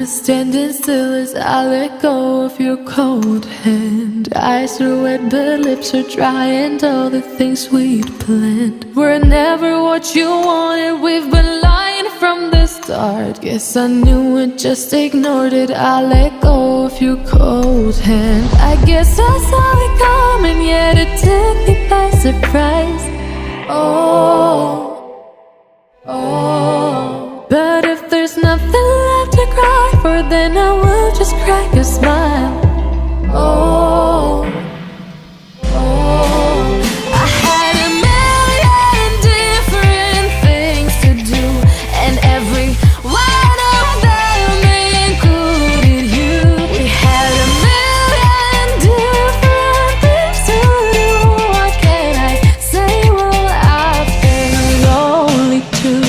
standing still as I let go of your cold hand. Eyes are wet but lips are dry, and all the things we'd planned were never what you wanted. We've been lying from the start. Guess I knew it, just ignored it. I let go of your cold hand. I guess I saw it coming, yet it took me by surprise. But if there's nothing left to cry for, then I will just crack a smile. I had a million different things to do, and every one of them included you. We had a million different things to do. What can I say? Well, I've been lonely too.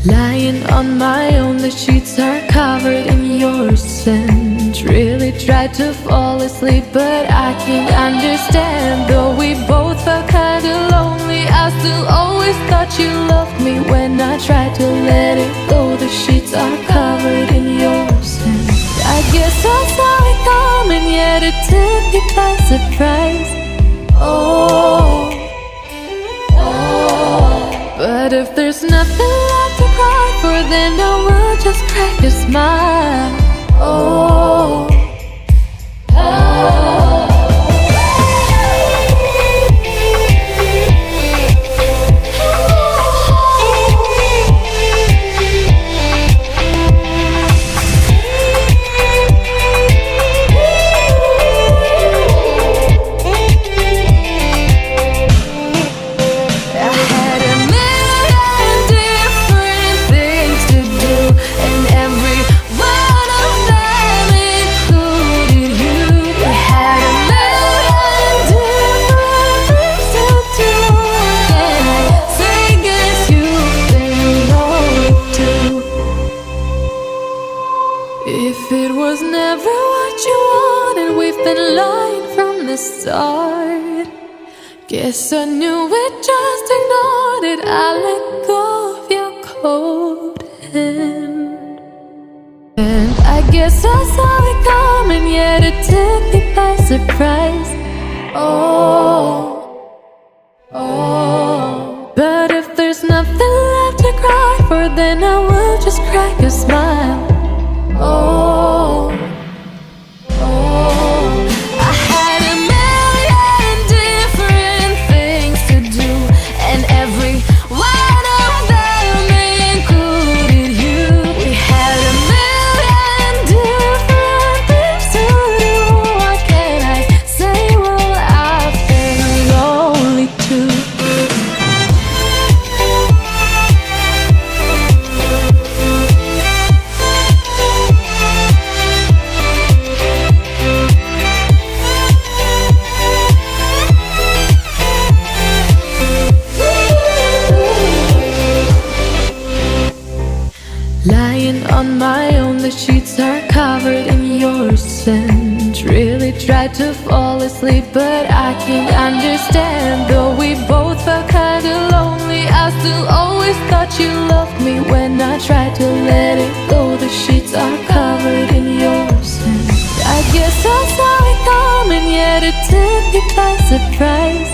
Lying on my own, the sheets are covered in your scent. Really tried to fall asleep, but I can't understand. Though we both felt kinda lonely, I still always thought you loved me. When I tried to let it go, the sheets are covered in your scent. I guess I saw it coming, yet it took me by surprise. But if there's nothing left to cry for, then I will just crack a smile. If it was never what you wanted, we've been lying from the start. Guess I knew it, just ignored it. I let go of your cold hand. And I guess I saw it coming, yet it took me by surprise. But if there's nothing left to cry for, then I will just crack a smile. I had a million different things to do, and every one of them included you. We had a million different things to do. What can I say? Well, I've been lonely too. Lying on my own, the sheets are covered in your scent. Really tried to fall asleep, but I can't understand. Though we both felt kinda lonely, I still always thought you loved me. When I tried to let it go, the sheets are covered in your scent. I guess I saw it coming, yet it took me by surprise.